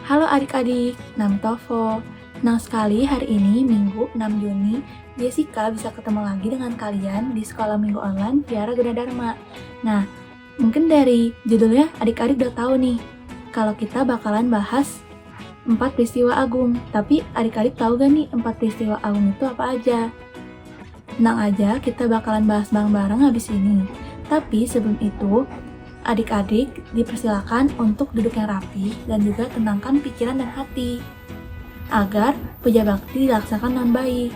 Halo adik-adik, Nam Tofo. Senang sekali hari ini, Minggu 6 Juni, Jessica bisa ketemu lagi dengan kalian di Sekolah Minggu Online Viara Gunadarma. Nah, mungkin dari judulnya adik-adik udah tahu nih, kalau kita bakalan bahas 4 peristiwa agung. Tapi adik-adik tahu gak nih 4 peristiwa agung itu apa aja? Tenang aja, kita bakalan bahas bareng-bareng habis ini. Tapi sebelum itu, adik-adik dipersilakan untuk duduk yang rapi dan juga tenangkan pikiran dan hati agar puja bakti dilaksanakan dengan baik.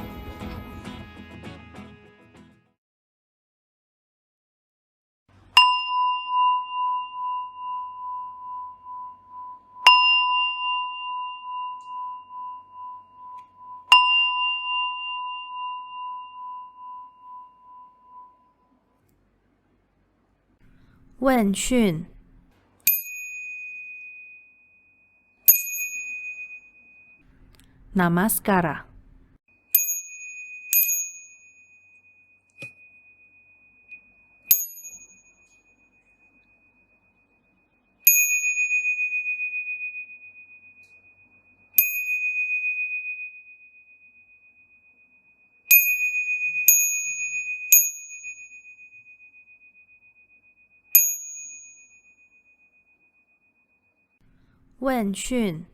Wen Xun, Namaskara. Wen Xun,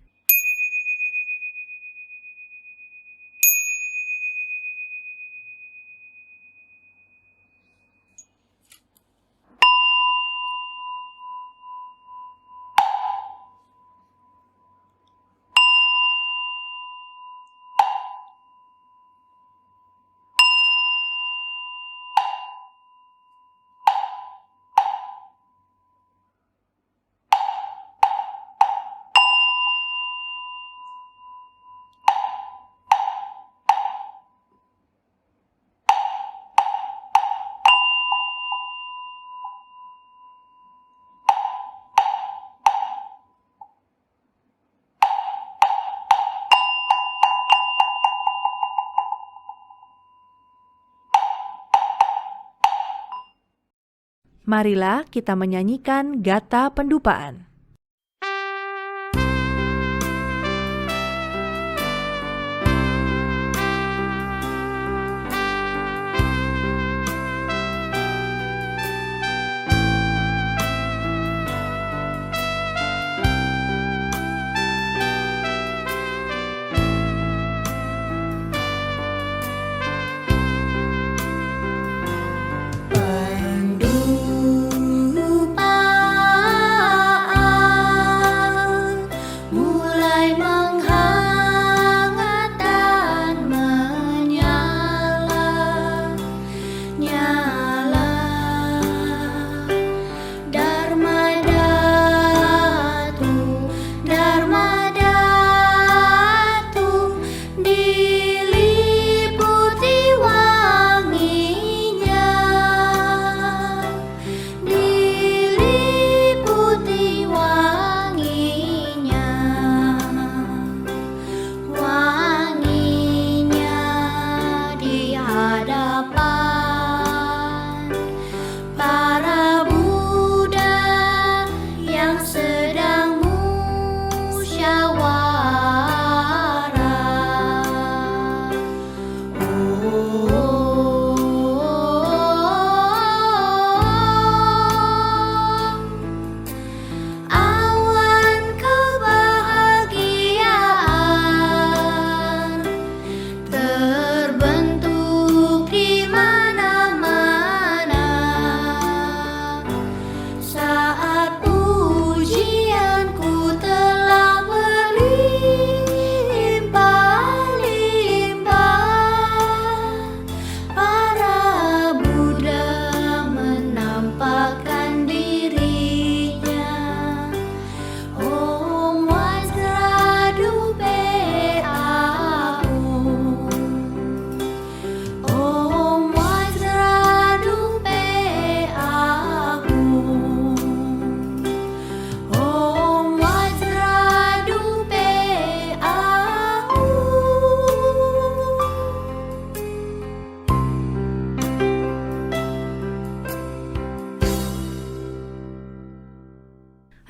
Marilah kita menyanyikan Gata Pendupaan.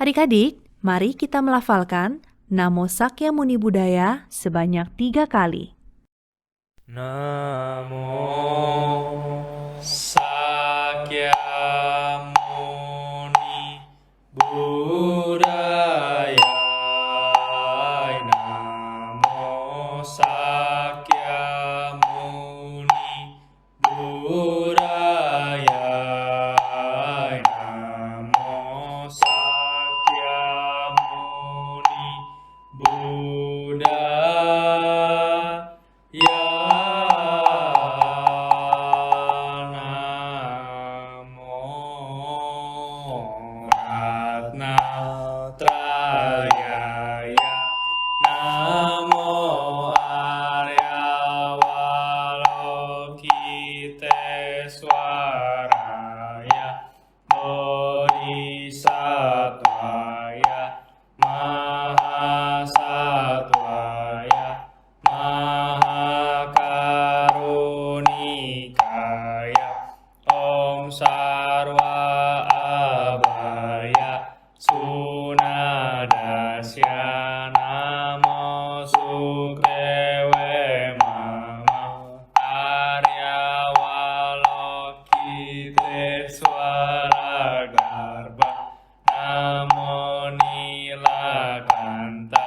Adik-adik, mari kita melafalkan Namo Sakyamuni Buddhaya sebanyak 3 kali. Namo Sakyamuni Buddhaya. Namo Sakyamuni Buddhaya. Namo Sakyamuni Buddhaya. Namo Ratnatrayaya. Namo Aryawalokiteswaraya. Bodhisattvaya. Mahasattvaya. Mahakarunikaya. Om Sarva Abhaya Sunadasya. Namo Sukewe Mama Aryawalokiteswara Garbha. Namo Nilakanta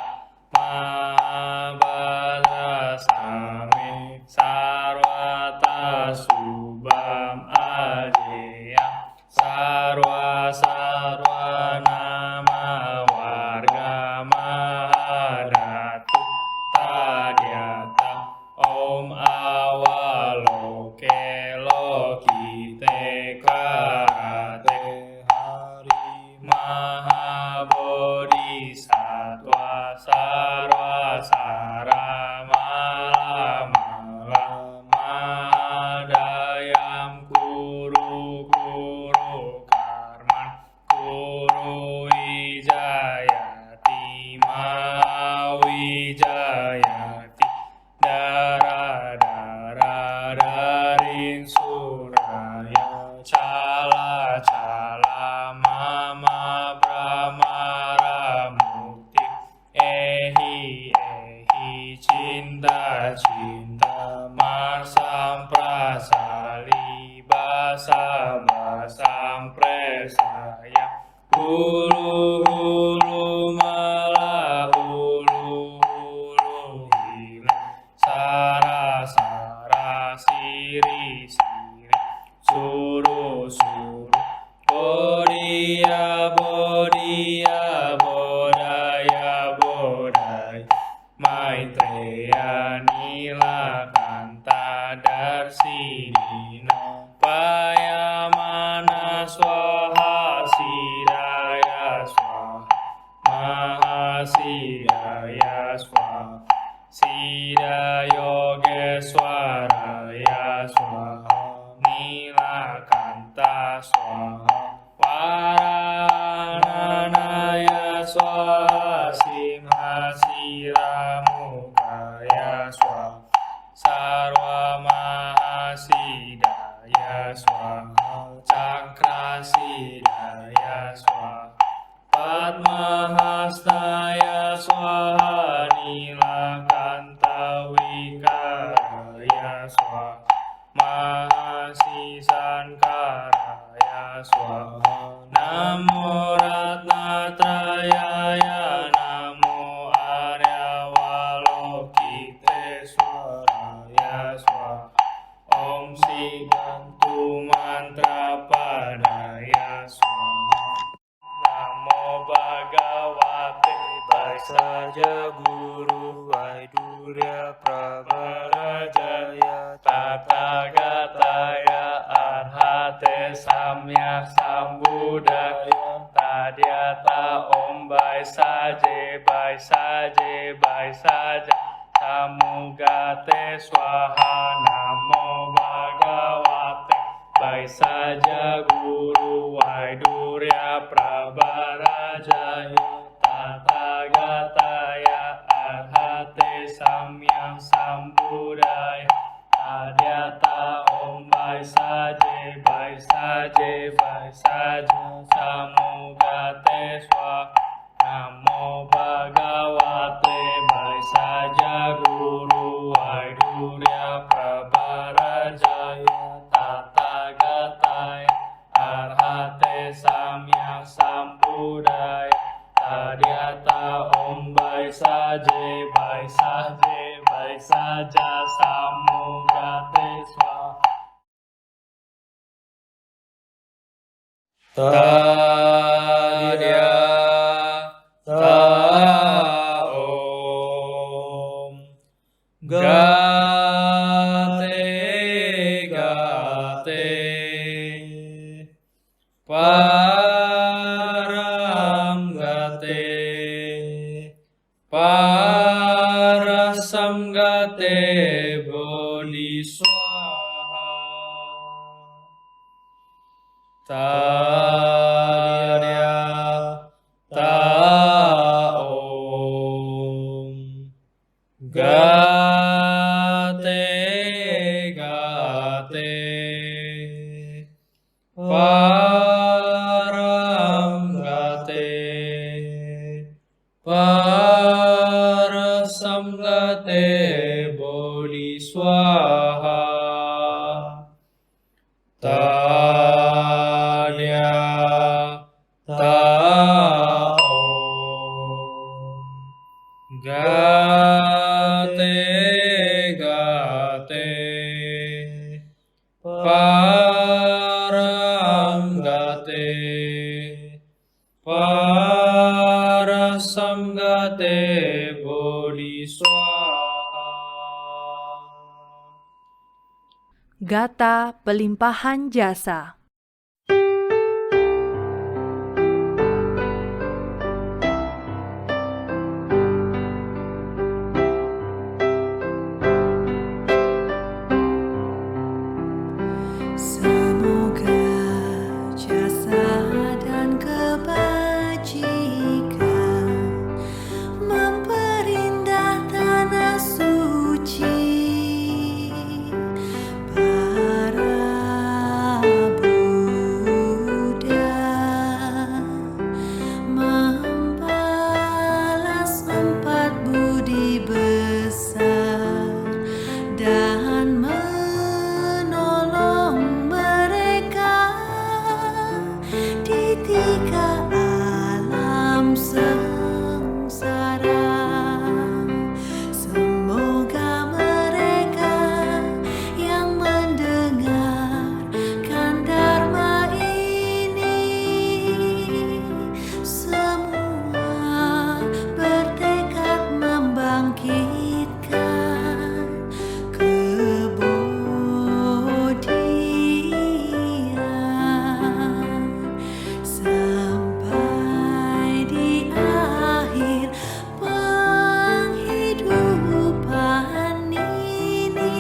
Mahabharasame Sarvata Subham Ajeya. Sarva Sarva Nama Warga Mahadatu Tadyata. Om Awaloke Lokite Karate Hari Mahabodhisattva Sarva Saramala Mala Madayam Kuru Kuru Karman Kuru Wijayati Ma Wijayati. Dara Dara Darin Suraya. Cala Cala Mama Brahmara Mukti. Ehi Ehi Cinta Cinta Masam Prasali Basa Basam Presaya. Hulu Hulu Mala Hulu Hulu Hila. Sara Sara Siri Siri. Suru Suru. Bodhiya Bodhiya Bodhaya Bodhaya. Maitreya Nilakanta Darsidina. Payamana Swaha Sidaya Swaha. Mahasidaya Swaha. Sida Yogeswaraya Swaha. Nilakanta Swaha. Varananaya Swaha. Simhasira Mukaya Swaha. Sarva Mahasidaya Swaha. Cakrasidaya Swaha. Padmahastaya Swaha. Nilakanta Wikaraya Swaha. Mahasisankaraya Swaha. Namo Ratnatrayaya. Namo Aryawalokiteswaraya Swaha. Om Sigantu Mantra Padaya Swaha. Namo Bhagavate Vaisya Guru Vaidurya Pravarajaya. Tathāgataya Arhate Samyak Sambuddhaya. Tadyata Om Vaisaje Vaisaje Vaisaja. Samugate Swaha. Namo Bhagavate Vaisaja Guru Vaidurya Pravarajaya. Tathāgataya Arhate Samyak Sambuddhaya. Tadyata Om Vaisaje Vaisaje Vaisaja. Samugate Swaha. Namo Bhagavate Vaisya Guru Vaidurya Prabarajaya Tathagataaya Arhate Samyak Sambuddhaya Tadhyata Om Vaisaje Vaisaje Vaisaja Samugate Swaha Tadya Ta Om Gate Gate Param Gate Parasam Gate Bodhi Swaha Tadya Ta Om Gate Gate Param Gate Parasam Gate Bodhi Swaha Tadya Ta Om Gate Gate Param Gate Parasam Gate Bodhi Swaha Gata pelimpahan jasa. Semoga jasa dan kebajikan memperindah tanah suci para Buddha, membalas empat budi besar dan menolong mereka di tiga alam sengsara. Semoga mereka yang mendengarkan dharma ini semua bertekad membangkitkan kebodian sampai di akhir penghidupan ini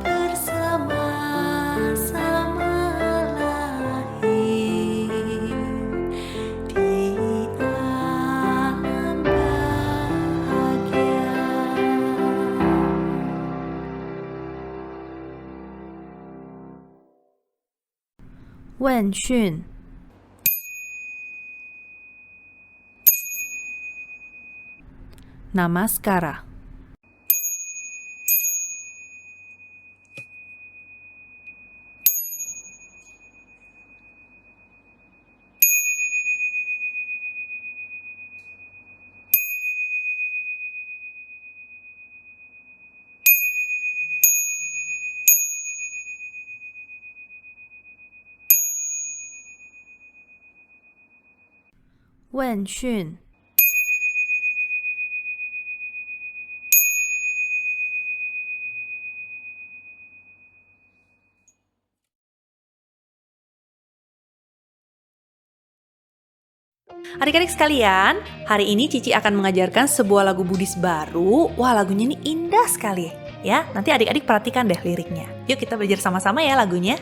bersama-sama lahir di alam bahagia. Wen Xun. Namaskara. Wen Xun. Adik-adik sekalian, hari ini Cici akan mengajarkan sebuah lagu Buddhis baru. Wah, lagunya ini indah sekali ya. Nanti adik-adik perhatikan deh liriknya. Yuk kita belajar sama-sama ya lagunya.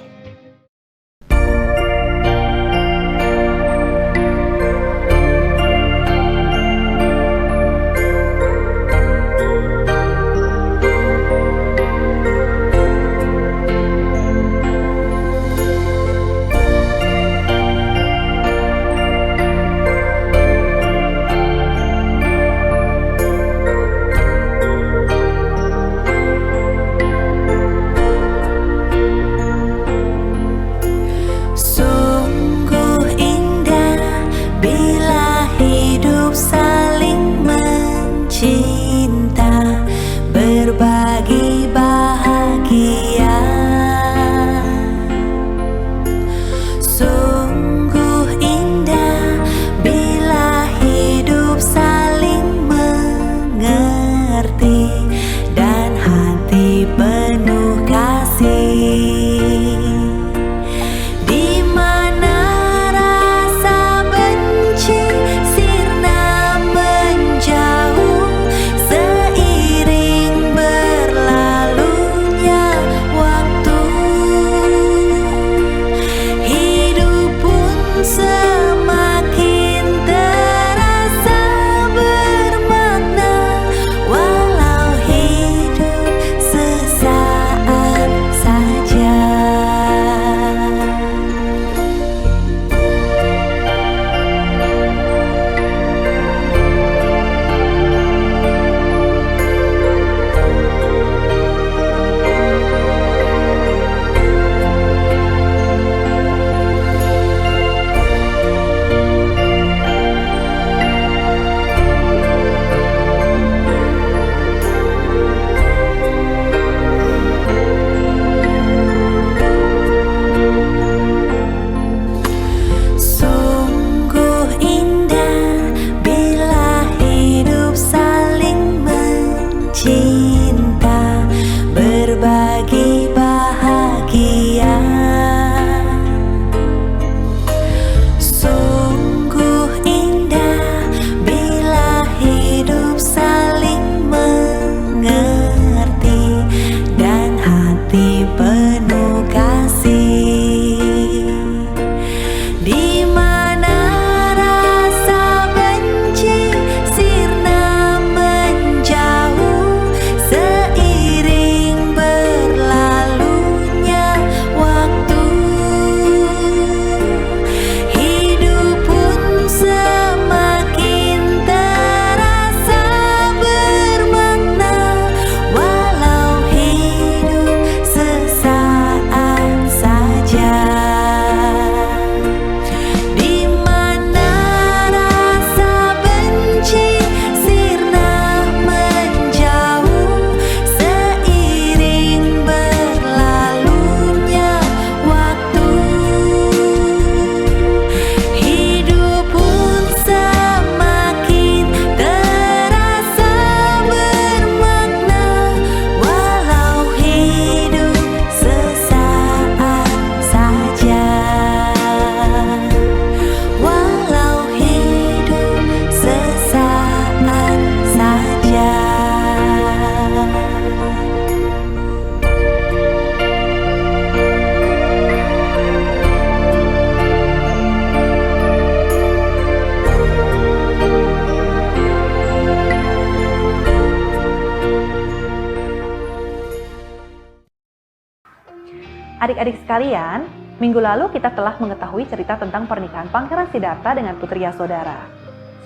Adik-adik sekalian, minggu lalu kita telah mengetahui cerita tentang pernikahan Pangeran Siddhartha dengan Putri Yasodhara.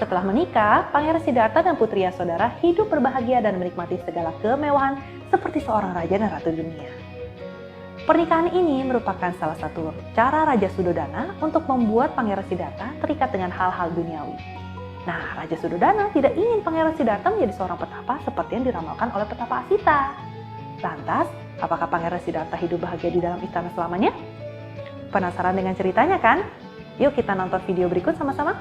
Setelah menikah, Pangeran Siddhartha dan Putri Yasodhara hidup berbahagia dan menikmati segala kemewahan seperti seorang raja dan ratu dunia. Pernikahan ini merupakan salah satu cara Raja Sudodana untuk membuat Pangeran Siddhartha terikat dengan hal-hal duniawi. Nah, Raja Sudodana tidak ingin Pangeran Siddhartha menjadi seorang petapa seperti yang diramalkan oleh petapa Asita. Lantas, apakah Pangeran Siddhartha hidup bahagia di dalam istana selamanya? Penasaran dengan ceritanya kan? Yuk kita nonton video berikut sama-sama.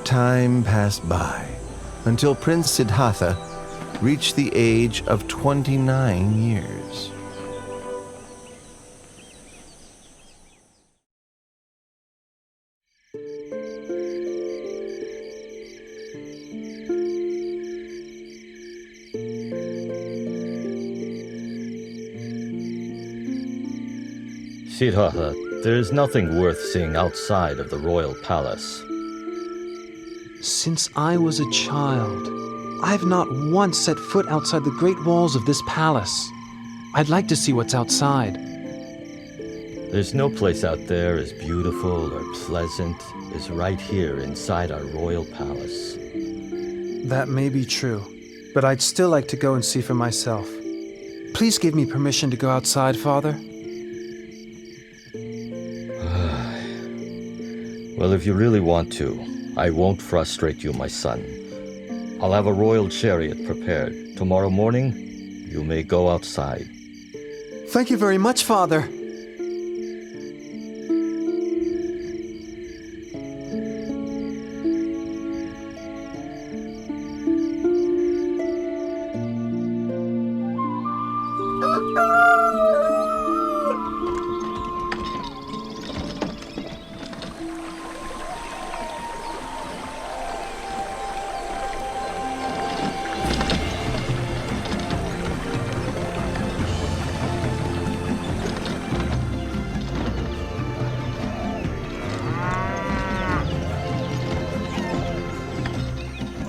Time passed by until Prince Siddhartha reached the age of 29 years. Siddhartha, there is nothing worth seeing outside of the royal palace. Since I was a child, I've not once set foot outside the great walls of this palace. I'd like to see what's outside. There's no place out there as beautiful or pleasant as right here inside our royal palace. That may be true, but I'd still like to go and see for myself. Please give me permission to go outside, Father. Well, if you really want to, I won't frustrate you, my son. I'll have a royal chariot prepared. Tomorrow morning, you may go outside. Thank you very much, Father.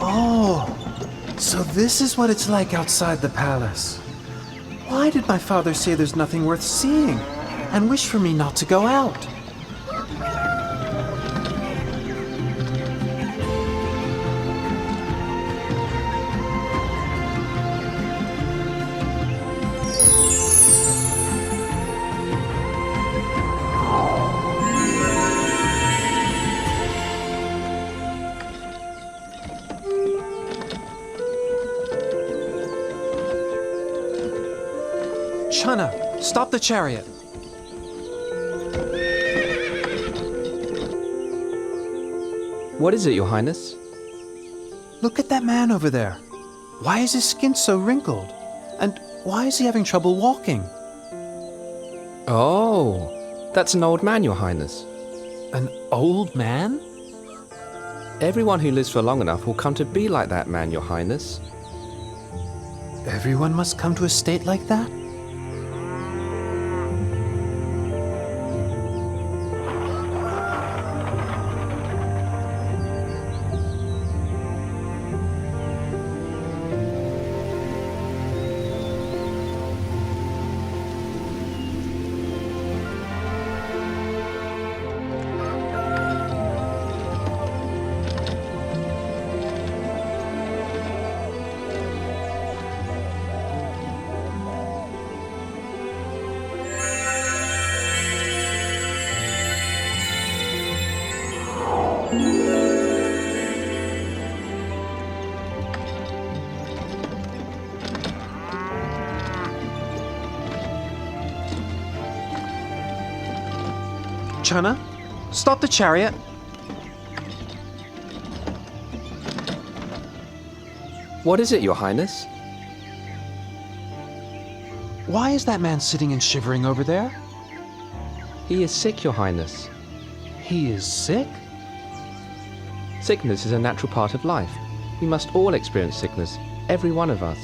Oh, so this is what it's like outside the palace. Why did my father say there's nothing worth seeing and wish for me not to go out? Channa, stop the chariot. What is it, Your Highness? Look at that man over there. Why is his skin so wrinkled? And why is he having trouble walking? Oh, that's an old man, Your Highness. An old man? Everyone who lives for long enough will come to be like that man, Your Highness. Everyone must come to a state like that? Channa, stop the chariot. What is it, Your Highness? Why is that man sitting and shivering over there? He is sick, Your Highness. He is sick? Sickness is a natural part of life. We must all experience sickness, every one of us.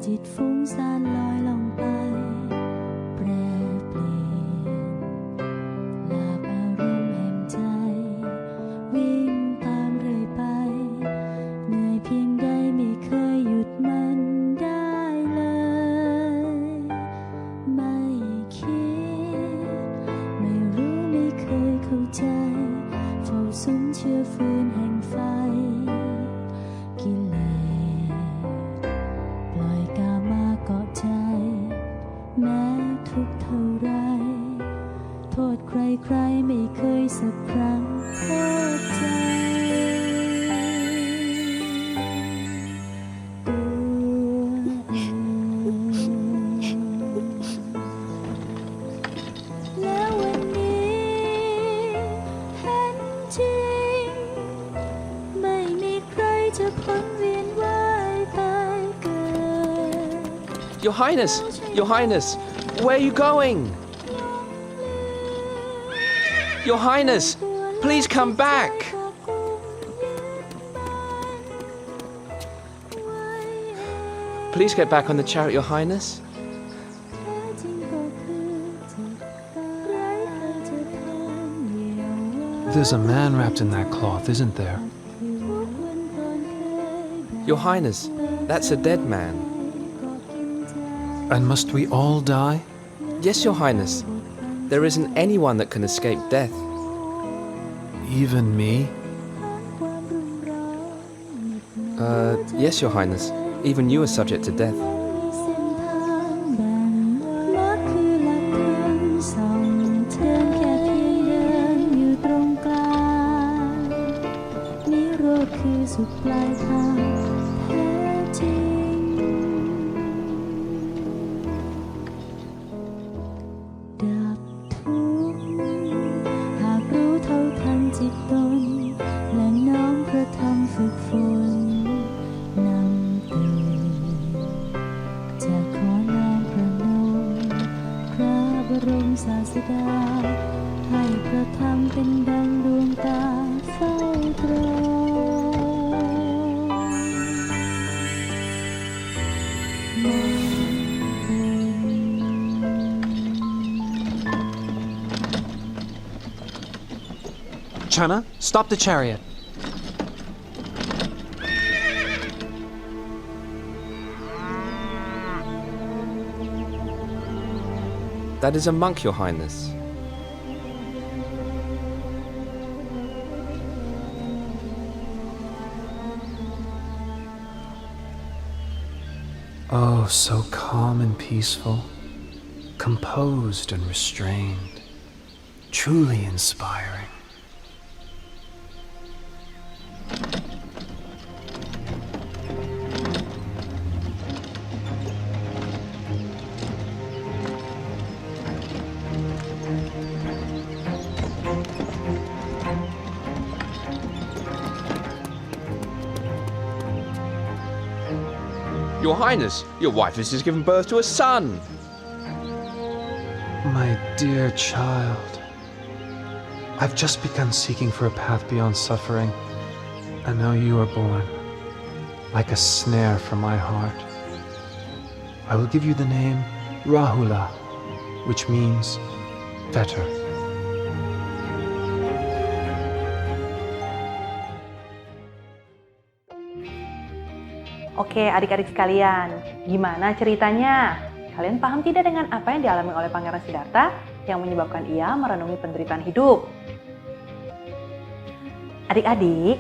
จิตฟุ้งซ่านลอยลงไปแปรเปลี่ยนหลากอารมณ์แห่งใจวิ่งตามเรื่อยไปเหนื่อยเพียงใดไม่เคยหยุดมันได้เลยไม่คิดไม่รู้ไม่เคยเข้าใจเฝ้าสุมเชื้อฟืนแห่งไฟกิเลสปล่อยกามาเกาะใจแม้ทุกข์เท่าไรโทษใครๆไม่เคยสักครั้งโทษใจตัวเองแล้ววันนี้เห็นจริงไม่มีใครจะพ้นเวียนว่ายตายเกิด Your Highness! Your Highness! Where are you going? Your Highness! Please come back! Please get back on the chariot, Your Highness. There's a man wrapped in that cloth, isn't there? Your Highness, that's a dead man. And must we all die? Yes, Your Highness. There isn't anyone that can escape death. Even me? Yes, Your Highness. Even you are subject to death. มักคือหลักธรรมส่องเทินแค่เพียงเดินอยู่ตรงกลางนิโรธคือสุดปลายทางแท้จริงดับทุกข์หากรู้เท่าทันจิตตนและน้อมพระธรรมฝึกฝนนำตื่นจะขอน้อมประนมพระบรมศาสดาให้พระธรรมเป็นดังดวงตาเฝ้าตรองมอง Channa, stop the chariot. That is a monk, Your Highness. Oh, so calm and peaceful, composed and restrained, truly inspiring. Your Highness, your wife has just given birth to a son. My dear child, I've just begun seeking for a path beyond suffering, and now you are born, like a snare for my heart. I will give you the name Rahula, which means fetter. Oke, adik-adik sekalian, gimana ceritanya? Kalian paham tidak dengan apa yang dialami oleh Pangeran Siddhartha yang menyebabkan ia merenungi penderitaan hidup? Adik-adik,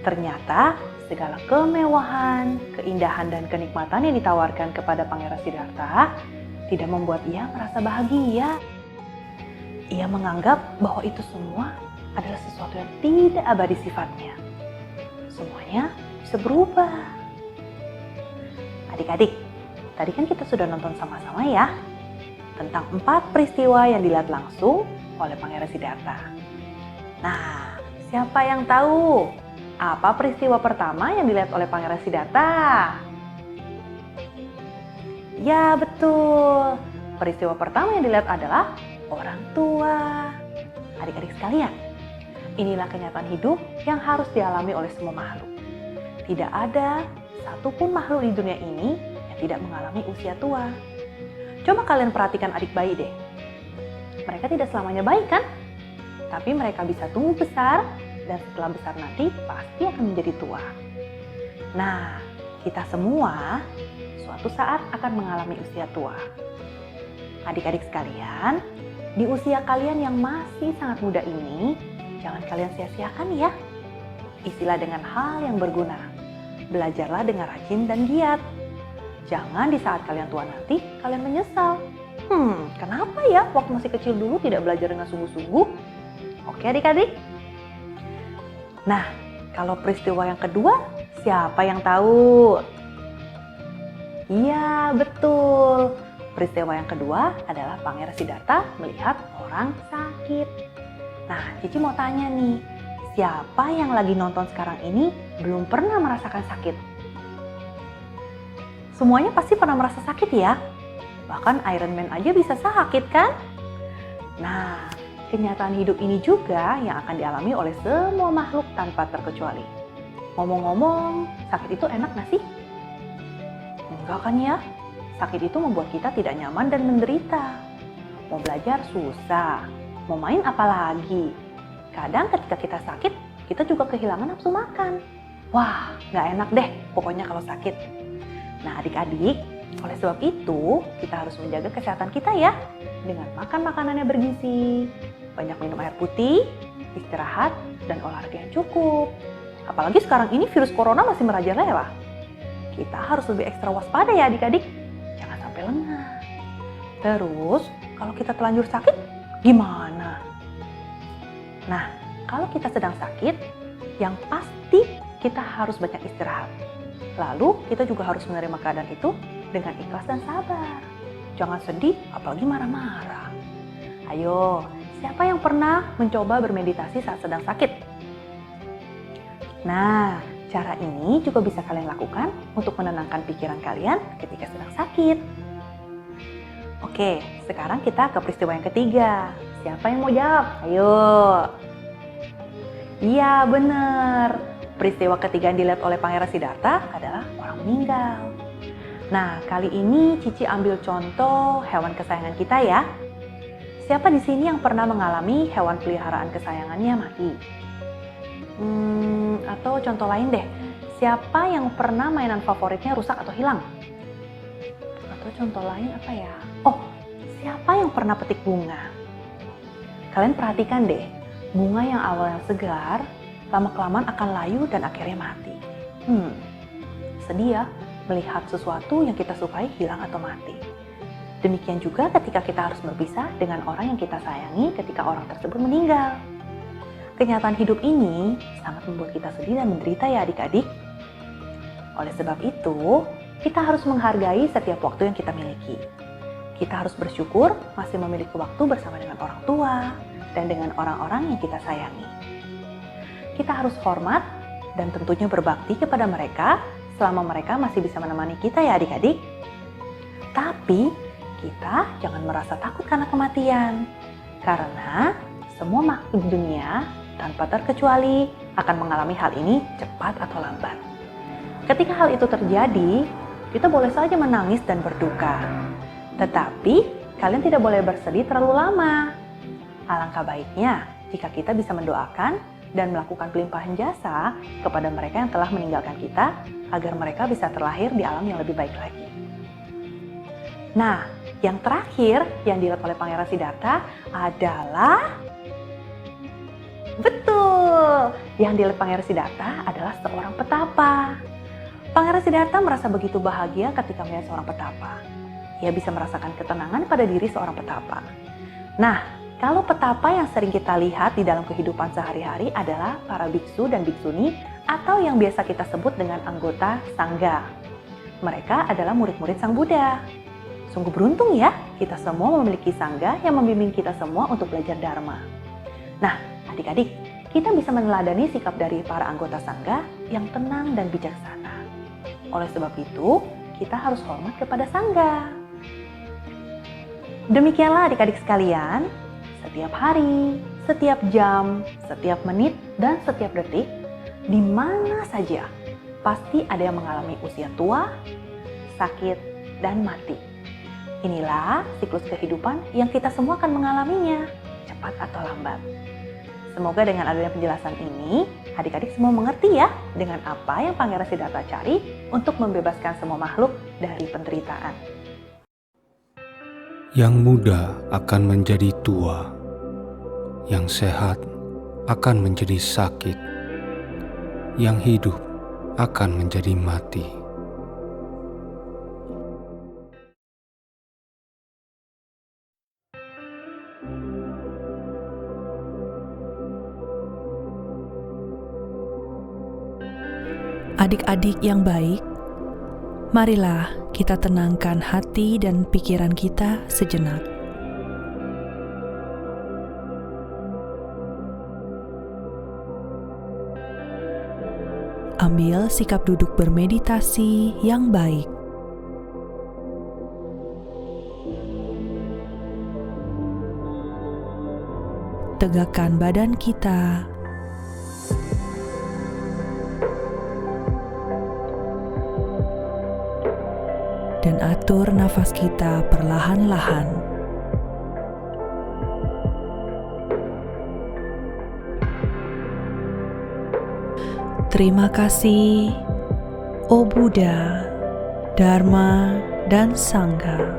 ternyata segala kemewahan, keindahan, dan kenikmatan yang ditawarkan kepada Pangeran Siddhartha tidak membuat ia merasa bahagia. Ia menganggap bahwa itu semua adalah sesuatu yang tidak abadi sifatnya. Semuanya bisa berubah. Adik-adik, tadi kan kita sudah nonton sama-sama ya tentang 4 peristiwa yang dilihat langsung oleh Pangeran Siddhartha. Nah, siapa yang tahu apa peristiwa pertama yang dilihat oleh Pangeran Siddhartha? Ya, betul. Peristiwa pertama yang dilihat adalah orang tua. Adik-adik sekalian, inilah kenyataan hidup yang harus dialami oleh semua makhluk. Tidak ada satupun makhluk di dunia ini yang tidak mengalami usia tua. Coba kalian perhatikan adik bayi deh. Mereka tidak selamanya baik kan? Tapi mereka bisa tumbuh besar dan setelah besar nanti pasti akan menjadi tua. Nah, kita semua suatu saat akan mengalami usia tua. Adik-adik sekalian, di usia kalian yang masih sangat muda ini, jangan kalian sia-siakan ya. Isilah dengan hal yang berguna. Belajarlah dengan rajin dan giat. Jangan di saat kalian tua nanti, kalian menyesal. Kenapa ya waktu masih kecil dulu tidak belajar dengan sungguh-sungguh? Oke adik-adik? Nah, kalau peristiwa yang kedua, siapa yang tahu? Iya, betul. Peristiwa yang kedua adalah Pangeran Siddhartha melihat orang sakit. Nah, Cici mau tanya nih, siapa yang lagi nonton sekarang ini belum pernah merasakan sakit? Semuanya pasti pernah merasa sakit ya? Bahkan Iron Man aja bisa sakit kan? Nah, kenyataan hidup ini juga yang akan dialami oleh semua makhluk tanpa terkecuali. Ngomong-ngomong, sakit itu enak gak sih? Enggak kan ya? Sakit itu membuat kita tidak nyaman dan menderita. Mau belajar susah, mau main apalagi. Kadang ketika kita sakit, kita juga kehilangan nafsu makan. Wah, gak enak deh pokoknya kalau sakit. Nah adik-adik, oleh sebab itu kita harus menjaga kesehatan kita ya. Dengan makan makanan yang bergizi, banyak minum air putih, istirahat, dan olahraga yang cukup. Apalagi sekarang ini virus corona masih merajalela. Kita harus lebih ekstra waspada ya adik-adik. Jangan sampai lengah. Terus, kalau kita telanjur sakit, gimana? Nah, kalau kita sedang sakit, yang pasti kita harus banyak istirahat. Lalu, kita juga harus menerima keadaan itu dengan ikhlas dan sabar. Jangan sedih, apalagi marah-marah. Ayo, siapa yang pernah mencoba bermeditasi saat sedang sakit? Nah, cara ini juga bisa kalian lakukan untuk menenangkan pikiran kalian ketika sedang sakit. Oke, sekarang kita ke peristiwa yang ketiga. Siapa yang mau jawab? Ayo. Iya, bener. Peristiwa ketiga yang dilihat oleh Pangeran Siddhartha adalah orang meninggal. Nah, kali ini Cici ambil contoh hewan kesayangan kita ya. Siapa di sini yang pernah mengalami hewan peliharaan kesayangannya mati? Atau contoh lain deh, siapa yang pernah mainan favoritnya rusak atau hilang? Atau contoh lain apa ya? Oh, siapa yang pernah petik bunga? Kalian perhatikan deh, bunga yang awalnya segar, lama-kelamaan akan layu dan akhirnya mati. Sedih ya, melihat sesuatu yang kita sukai hilang atau mati. Demikian juga ketika kita harus berpisah dengan orang yang kita sayangi ketika orang tersebut meninggal. Kenyataan hidup ini sangat membuat kita sedih dan menderita ya adik-adik. Oleh sebab itu, kita harus menghargai setiap waktu yang kita miliki. Kita harus bersyukur masih memiliki waktu bersama dengan orang tua dan dengan orang-orang yang kita sayangi. Kita harus hormat dan tentunya berbakti kepada mereka selama mereka masih bisa menemani kita ya adik-adik. Tapi kita jangan merasa takut karena kematian. Karena semua makhluk di dunia tanpa terkecuali akan mengalami hal ini cepat atau lambat. Ketika hal itu terjadi, kita boleh saja menangis dan berduka. Tetapi kalian tidak boleh bersedih terlalu lama. Alangkah baiknya jika kita bisa mendoakan dan melakukan pelimpahan jasa kepada mereka yang telah meninggalkan kita agar mereka bisa terlahir di alam yang lebih baik lagi. Nah, yang terakhir yang dilihat oleh Pangeran Siddhartha adalah betul, yang dilihat Pangeran Siddhartha adalah seorang petapa. Pangeran Siddhartha merasa begitu bahagia ketika melihat seorang petapa. Ia bisa merasakan ketenangan pada diri seorang petapa. Nah, kalau petapa yang sering kita lihat di dalam kehidupan sehari-hari adalah para biksu dan biksuni atau yang biasa kita sebut dengan anggota Sangga. Mereka adalah murid-murid Sang Buddha. Sungguh beruntung ya, kita semua memiliki Sangga yang membimbing kita semua untuk belajar Dharma. Nah, adik-adik, kita bisa meneladani sikap dari para anggota Sangga yang tenang dan bijaksana. Oleh sebab itu, kita harus hormat kepada Sangga. Demikianlah adik-adik sekalian, setiap hari, setiap jam, setiap menit, dan setiap detik, di mana saja, pasti ada yang mengalami usia tua, sakit, dan mati. Inilah siklus kehidupan yang kita semua akan mengalaminya, cepat atau lambat. Semoga dengan adanya penjelasan ini, adik-adik semua mengerti ya dengan apa yang Pangeran Siddhartha cari untuk membebaskan semua makhluk dari penderitaan. Yang muda akan menjadi tua, yang sehat akan menjadi sakit, yang hidup akan menjadi mati. Adik-adik yang baik, marilah kita tenangkan hati dan pikiran kita sejenak. Ambil sikap duduk bermeditasi yang baik. Tegakkan badan kita. Dan atur nafas kita perlahan-lahan. Terima kasih, O Buddha, Dharma, dan Sangha.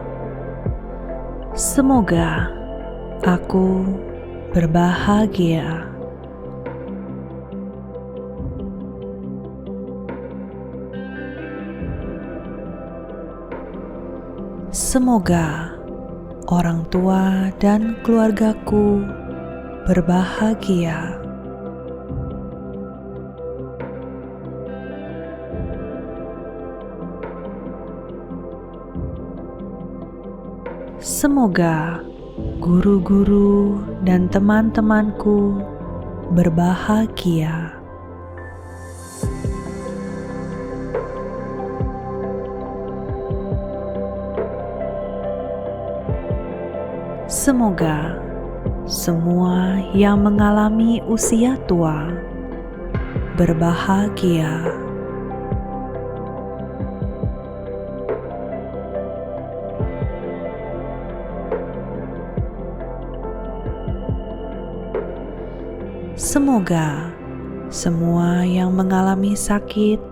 Semoga aku berbahagia. Semoga orang tua dan keluargaku berbahagia. Semoga guru-guru dan teman-temanku berbahagia. Semoga semua yang mengalami usia tua berbahagia. Semoga semua yang mengalami sakit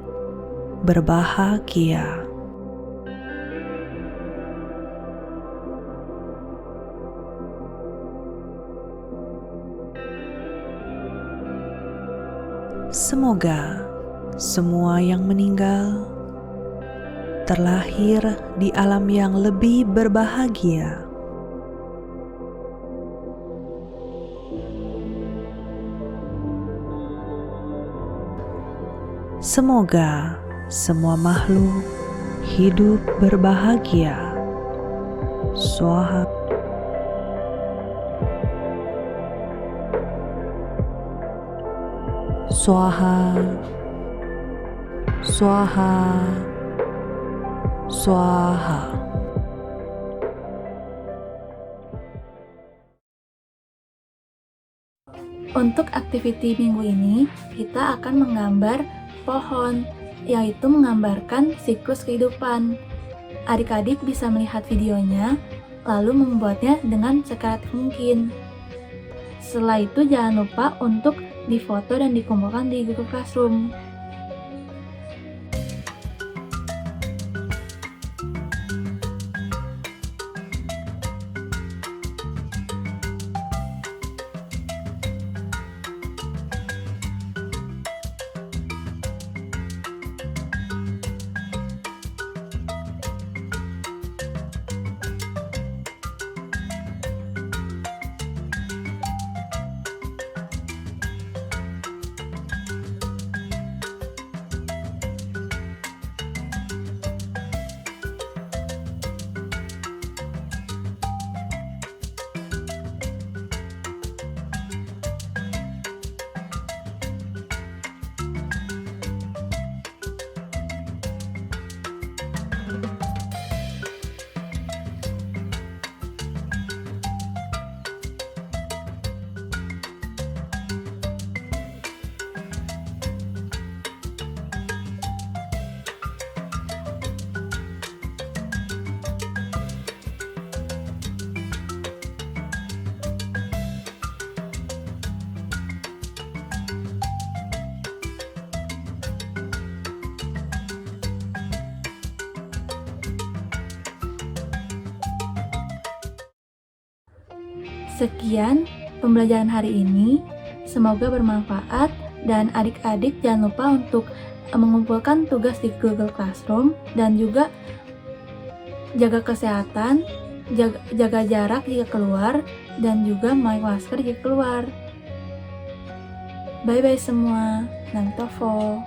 berbahagia. Semoga semua yang meninggal terlahir di alam yang lebih berbahagia. Semoga semua makhluk hidup berbahagia. Swaha. Swaha, Swaha, Swaha. Untuk aktiviti minggu ini, kita akan menggambar pohon, yaitu menggambarkan siklus kehidupan. Adik-adik bisa melihat videonya, lalu membuatnya dengan sekreatif mungkin. Setelah itu jangan lupa untuk difoto dan dikumpulkan di Google Classroom. Sekian pembelajaran hari ini. Semoga bermanfaat dan adik-adik jangan lupa untuk mengumpulkan tugas di Google Classroom dan juga jaga kesehatan, jaga jarak jika keluar, dan juga memakai masker jika keluar. Bye-bye semua. Nam Tofo.